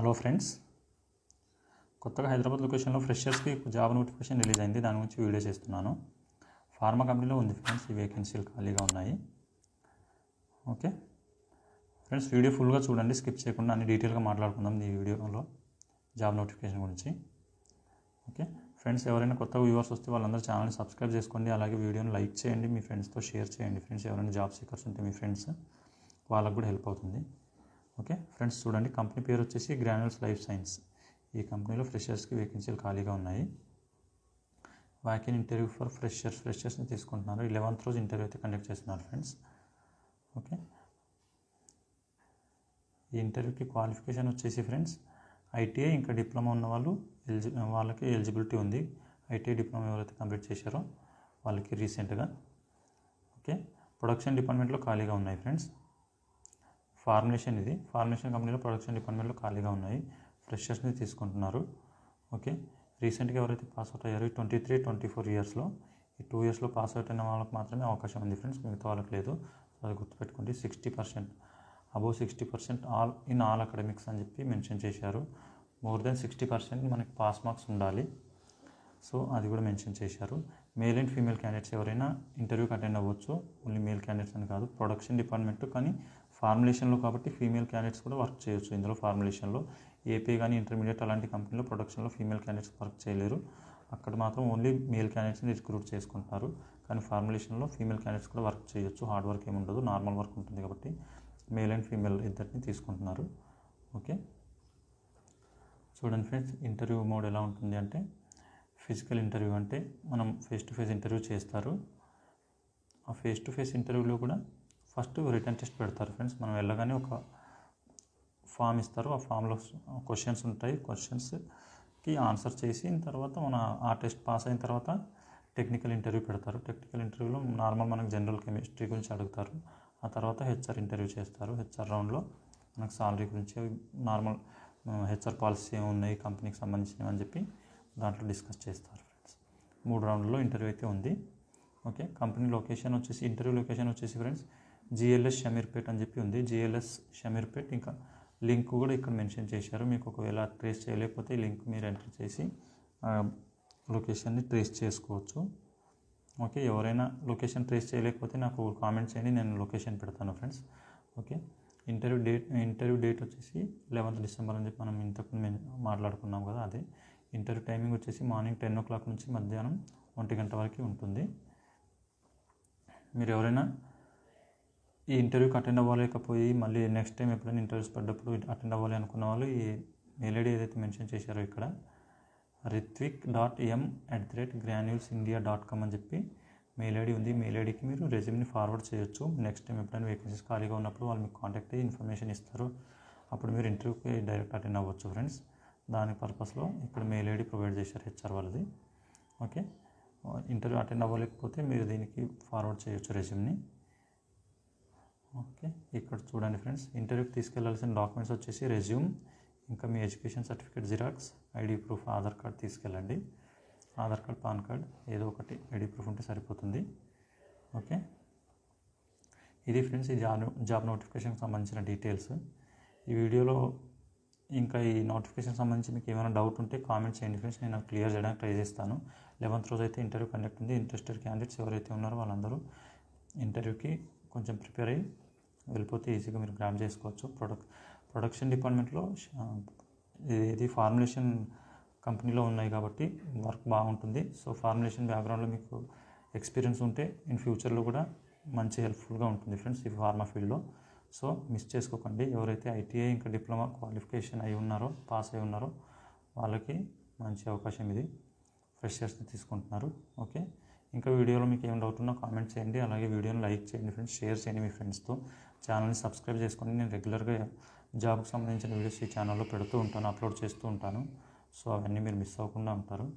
Hello friends, కొత్తగా హైదరాబాద్ లొకేషన్లో ఫ్రెషర్స్కి job notification release అయింది. దాని గురించి వీడియో చేస్తున్నాను. ఫార్మా కంపెనీలో ఉంది ఫ్రెండ్స్. ఈ వేకెన్సీలు ఖాళీగా ఉన్నాయి. ఓకే ఫ్రెండ్స్, వీడియో ఫుల్గా చూడండి, స్కిప్ చేయకుండా అన్ని డీటెయిల్గా మాట్లాడుకుందాం ఈ వీడియోలో జాబ్ నోటిఫికేషన్ గురించి. ఓకే ఫ్రెండ్స్, ఎవరైనా కొత్త వ్యూవర్స్ వస్తే వాళ్ళందరూ ఛానల్ని సబ్స్క్రైబ్ చేసుకోండి. అలాగే వీడియోని లైక్ చేయండి, మీ ఫ్రెండ్స్తో షేర్ చేయండి. ఫ్రెండ్స్, ఎవరైనా జాబ్ సీకర్స్ ఉంటే మీ ఫ్రెండ్స్, వాళ్ళకు కూడా హెల్ప్ అవుతుంది. ఓకే ఫ్రెండ్స్, చూడండి, కంపెనీ పేరు వచ్చేసి గ్రాన్యూల్స్ లైఫ్ సైన్స్. ఈ కంపెనీలో ఫ్రెషర్స్కి వేకెన్సీలు ఖాళీగా ఉన్నాయి. వాకిన్ ఇంటర్వ్యూ ఫర్ ఫ్రెషర్స్ని తీసుకుంటున్నారు. 11th రోజు ఇంటర్వ్యూ అయితే కండక్ట్ చేస్తున్నారు ఫ్రెండ్స్. ఓకే, ఈ ఇంటర్వ్యూకి క్వాలిఫికేషన్ వచ్చేసి ఫ్రెండ్స్ ఐటీఐ ఇంకా డిప్లొమా ఉన్న వాళ్ళకి ఎలిజిబిలిటీ ఉంది. ఐటీఐ డిప్లొమా ఎవరైతే కంప్లీట్ చేశారో వాళ్ళకి రీసెంట్గా. ఓకే, ప్రొడక్షన్ డిపార్ట్మెంట్లో ఖాళీగా ఉన్నాయి ఫ్రెండ్స్. ఫార్మేషన్ కంపెనీలో ప్రొడక్షన్ డిపార్ట్మెంట్లో ఖాళీగా ఉన్నాయి. ఫ్రెషర్స్ని తీసుకుంటున్నారు. ఓకే, రీసెంట్గా ఎవరైతే పాస్ అవుట్ అయ్యారో 23-24 ఇయర్స్లో, ఈ 2 ఇయర్స్లో పాస్ అవుట్ అయిన వాళ్ళకి మాత్రమే అవకాశం ఉంది ఫ్రెండ్స్, మిగతా వాళ్ళకి లేదు. అది గుర్తుపెట్టుకోండి. 60%, అబోవ్ 60% ఆల్ అకాడమిక్స్ అని చెప్పి మెన్షన్ చేశారు. మోర్ దెన్ 60% మనకి పాస్ మార్క్స్ ఉండాలి. సో అది కూడా మెన్షన్ చేశారు. మేల్ అండ్ ఫీమేల్ క్యాండిడేట్స్ ఎవరైనా ఇంటర్వ్యూకి అటెండ్ అవ్వచ్చు. ఓన్లీ మేల్ క్యాండిడేట్స్ అని కాదు. ప్రొడక్షన్ డిపార్ట్మెంట్ కానీ ఫార్ములేషన్లో కాబట్టి ఫీమేల్ క్యాండిడేట్స్ కూడా వర్క్ చేయొచ్చు ఇందులో. ఫార్ములేషన్లో ఏపీ కానీ ఇంటర్మీడియట్ అలాంటి కంపెనీలో ప్రొడక్షన్లో ఫీమేల్ క్యాండిడేట్స్ వర్క్ చేయలేరు. అక్కడ మాత్రం ఓన్లీ మేల్ క్యాండిడేట్స్ని రిక్రూట్ చేసుకుంటారు. కానీ ఫార్ములేషన్లో ఫీమేల్ క్యాండిడేట్స్ కూడా వర్క్ చేయొచ్చు. హార్డ్ వర్క్ ఏమి ఉండదు, నార్మల్ వర్క్ ఉంటుంది కాబట్టి మేల్ అండ్ ఫీమేల్ ఇద్దరిని తీసుకుంటున్నారు. ఓకే, చూడండి ఫ్రెండ్స్, ఇంటర్వ్యూ మోడ్ ఎలా ఉంటుంది అంటే, ఫిజికల్ ఇంటర్వ్యూ అంటే మనం ఫేస్ టు ఫేస్ ఇంటర్వ్యూ చేస్తారు. ఆ ఫేస్ టు ఫేస్ ఇంటర్వ్యూలో కూడా ఫస్ట్ రిటన్ టెస్ట్ పెడతారు ఫ్రెండ్స్. మనం వెళ్ళగానే ఒక ఫామ్ ఇస్తారు. ఆ ఫామ్లో క్వశ్చన్స్ ఉంటాయి. క్వశ్చన్స్కి ఆన్సర్ చేసి తర్వాత ఆ టెస్ట్ పాస్ అయిన తర్వాత టెక్నికల్ ఇంటర్వ్యూ పెడతారు. టెక్నికల్ ఇంటర్వ్యూలో నార్మల్ మనకు జనరల్ కెమిస్ట్రీ గురించి అడుగుతారు. ఆ తర్వాత హెచ్ఆర్ ఇంటర్వ్యూ చేస్తారు. హెచ్ఆర్ రౌండ్లో మనకు సాలరీ గురించి, నార్మల్ హెచ్ఆర్ పాలసీ ఏమున్నాయి కంపెనీకి సంబంధించినవి అని చెప్పి దాంట్లో డిస్కస్ చేస్తారు ఫ్రెండ్స్. 3 రౌండ్లలో ఇంటర్వ్యూ అయితే ఉంది. ఓకే, కంపెనీ లొకేషన్ వచ్చేసి, ఇంటర్వ్యూ లొకేషన్ వచ్చేసి ఫ్రెండ్స్ జిఎల్ఎస్ షమీర్పేట్ అని చెప్పి ఉంది. జిఎల్ఎస్ షమీర్పేట్. ఇంకా లింక్ కూడా ఇక్కడ మెన్షన్ చేశారు. మీకు ఒకవేళ ట్రేస్ చేయలేకపోతే ఈ లింక్ మీరు ఎంటర్ చేసి లొకేషన్ని ట్రేస్ చేసుకోవచ్చు. ఓకే, ఎవరైనా లొకేషన్ ట్రేస్ చేయలేకపోతే నాకు కామెంట్ చేయండి, నేను లొకేషన్ పెడతాను ఫ్రెండ్స్. ఓకే, ఇంటర్వ్యూ డేట్ వచ్చేసి 11th డిసెంబర్ అని చెప్పి మనం ఇంతకు మాట్లాడుకున్నాం కదా, అదే. ఇంటర్వ్యూ టైమింగ్ వచ్చేసి మార్నింగ్ 10 o'clock నుంచి మధ్యాహ్నం 1 గంట వరకు ఉంటుంది. మీరు ఎవరైనా ఈ ఇంటర్వ్యూకి అటెండ్ అవ్వలేకపోయి మళ్ళీ నెక్స్ట్ టైం ఎప్పుడైనా ఇంటర్వ్యూస్ పడ్డప్పుడు అటెండ్ అవ్వాలి అనుకున్న వాళ్ళు ఈ మెయిల్ ఐడి ఏదైతే మెన్షన్ చేశారో ఇక్కడ ritvik.m@granulsindia.com అని చెప్పి మెయిల్ ఐడి ఉంది. మెయిల్ ఐడికి మీరు రెజ్యూమ్ని ఫార్వర్డ్ చేయొచ్చు. నెక్స్ట్ టైం ఎప్పుడైనా వేకెన్సీస్ ఖాళీగా ఉన్నప్పుడు వాళ్ళు మీకు కాంటాక్ట్ అయ్యి ఇన్ఫర్మేషన్ ఇస్తారు. అప్పుడు మీరు ఇంటర్వ్యూకి డైరెక్ట్ అటెండ్ అవ్వచ్చు ఫ్రెండ్స్. దాని పర్పస్లో ఇక్కడ మెయిల్ ఐడి ప్రొవైడ్ చేశారు హెచ్ఆర్ వాళ్ళది. ఓకే, ఇంటర్వ్యూ అటెండ్ అవ్వలేకపోతే మీరు దీనికి ఫార్వర్డ్ చేయొచ్చు రెజ్యూమ్ని. ఓకే, ఇక్కడ చూడండి ఫ్రెండ్స్, ఇంటర్వ్యూకి తీసుకెళ్లాల్సిన డాక్యుమెంట్స్ వచ్చేసి రెజ్యూమ్, ఇంకా మీ education certificate xerox, ID proof, Aadhaar card తీసుకెళ్ళండి. ఆధార్ కార్డ్, పాన్ కార్డ్ ఏదో ఒకటి ఐడి ప్రూఫ్ ఉంటే సరిపోతుంది. ఓకే, ఇది ఫ్రెండ్స్ ఈ జాబ్ నోటిఫికేషన్కి సంబంధించిన డీటెయిల్స్. ఈ వీడియోలో ఇంకా ఈ నోటిఫికేషన్ సంబంధించి మీకు ఏమైనా డౌట్ ఉంటే కామెంట్ చేయండి ఫ్రెండ్స్, నేను క్లియర్ చేయడానికి ట్రై చేస్తాను. 11th రోజు అయితే ఇంటర్వ్యూ కండక్ట్ ఉంది. ఇంట్రెస్టెడ్ క్యాండిడేట్స్ ఎవరైతే ఉన్నారో వాళ్ళందరూ ఇంటర్వ్యూకి కొంచెం ప్రిపేర్ అయ్యి వెళ్ళిపోతే ఈజీగా మీరు గ్రాప్ చేసుకోవచ్చు. ప్రొడక్షన్ డిపార్ట్మెంట్లో ఇది ఫార్ములేషన్ కంపెనీలో ఉన్నాయి కాబట్టి వర్క్ బాగుంటుంది. సో ఫార్ములేషన్ బ్యాక్గ్రౌండ్లో మీకు ఎక్స్పీరియన్స్ ఉంటే ఇన్ ఫ్యూచర్లో కూడా మంచి హెల్ప్ఫుల్గా ఉంటుంది ఫ్రెండ్స్ ఈ ఫార్మా ఫీల్డ్లో. సో మిస్ చేసుకోకండి. ఎవరైతే ఐటీఐ ఇంకా డిప్లొమా క్వాలిఫికేషన్ పాస్ అయి ఉన్నారో వాళ్ళకి మంచి అవకాశం ఇది. ఫ్రెషర్స్ని తీసుకుంటున్నారు. ఓకే, ఇంకా వీడియోలో మీకు ఏం డౌట్ ఉన్నా కామెంట్ చేయండి. అలాగే వీడియోని లైక్ చేయండి ఫ్రెండ్స్, షేర్ చేయండి మీ ఫ్రెండ్స్తో. ఛానల్ని సబ్స్క్రైబ్ చేసుకోండి. నేను రెగ్యులర్గా జాబ్కి సంబంధించిన వీడియోస్ ఈ ఛానల్లో పెడుతూ ఉంటాను, అప్లోడ్ చేస్తూ ఉంటాను. సో అవన్నీ మీరు మిస్ అవ్వకుండా ఉంటారు.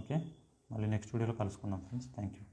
ఓకే, మళ్ళీ నెక్స్ట్ వీడియోలో కలుసుకుందాం ఫ్రెండ్స్. Thank you.